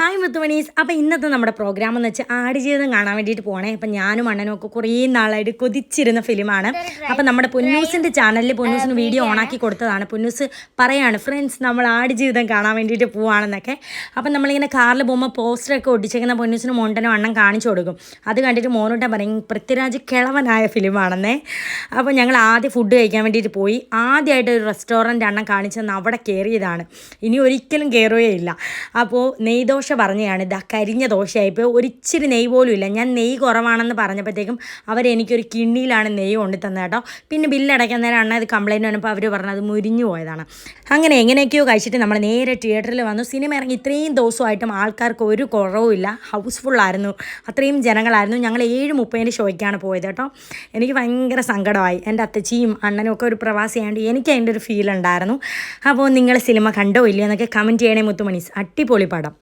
Hi മുത്തുമണീസ്. അപ്പോൾ ഇന്നത്തെ നമ്മുടെ പ്രോഗ്രാം എന്ന് വെച്ചാൽ ആടുജീവിതം കാണാൻ വേണ്ടിയിട്ട് പോകണേ. അപ്പം ഞാനും അണ്ണനും ഒക്കെ കുറേ നാളായിട്ട് കൊതിച്ചിരുന്ന ഫിലിമാണ്. അപ്പം നമ്മുടെ പൊന്നൂസിൻ്റെ ചാനലിൽ പൊന്നൂസിന് വീഡിയോ ഓണാക്കി കൊടുത്തതാണ്. പൊന്നൂസ് പറയാണ് ഫ്രണ്ട്സ് നമ്മൾ ആടുജീവിതം കാണാൻ വേണ്ടിയിട്ട് പോവാണെന്നൊക്കെ. അപ്പം നമ്മളിങ്ങനെ കാറിൽ പോകുമ്പോൾ പോസ്റ്ററൊക്കെ ഒട്ടിച്ചേക്കുന്ന പൊന്നൂസിന് മോണ്ടനും അണ്ണൻ കാണിച്ചു കൊടുക്കും. അത് കണ്ടിട്ട് മോനോട്ട പറയും പൃഥ്വിരാജ് കിളവനായ ഫിലിമാണെന്നേ. അപ്പോൾ ഞങ്ങൾ ആദ്യം ഫുഡ് കഴിക്കാൻ വേണ്ടിയിട്ട് പോയി. ആദ്യമായിട്ട് ഒരു റെസ്റ്റോറൻറ്റ് അണ്ണൻ കാണിച്ചെന്ന് അവിടെ കയറിയതാണ്. ഇനി ഒരിക്കലും കയറുകയില്ല. അപ്പോൾ നെയ്തോ പറഞ്ഞാണ് ഇതാ കരിഞ്ഞ ദോശയായിപ്പോൾ ഒരിച്ചിരി നെയ്യ് പോലും ഇല്ല. ഞാൻ നെയ്യ് കുറവാണെന്ന് പറഞ്ഞപ്പോഴത്തേക്കും അവരെനിക്കൊരു കിണ്ണിയിലാണ് നെയ്യ് കൊണ്ടു തന്നത് കേട്ടോ. പിന്നെ ബില്ലടയ്ക്കാൻ നേരം അണ്ണ ഇത് കംപ്ലയിൻറ്റ് വന്നപ്പോൾ അവർ പറഞ്ഞത് മുരിഞ്ഞു പോയതാണ്. അങ്ങനെ എങ്ങനെയൊക്കെയോ കഴിച്ചിട്ട് നമ്മൾ നേരെ തിയേറ്ററിൽ വന്നു. സിനിമ ഇറങ്ങി ഇത്രയും ദിവസമായിട്ടും ആൾക്കാർക്ക് ഒരു കുറവുമില്ല. ഹൗസ്ഫുള്ളായിരുന്നു. അത്രയും ജനങ്ങളായിരുന്നു. ഞങ്ങൾ 7:30 ഷോയ്ക്കാണ് പോയത് കേട്ടോ. എനിക്ക് ഭയങ്കര സങ്കടമായി. എൻ്റെ അത്തച്ചിയും അണ്ണനും ഒക്കെ ഒരു പ്രവാസിയായതുകൊണ്ട് എനിക്ക് അതിൻ്റെ ഒരു ഫീൽ ഉണ്ടായിരുന്നു. അപ്പോൾ നിങ്ങൾ സിനിമ കണ്ടോ ഇല്ലയോ എന്നൊക്കെ കമൻറ്റ് ചെയ്യണേ മുത്തുമണീസ്. അടിപൊളി പടം.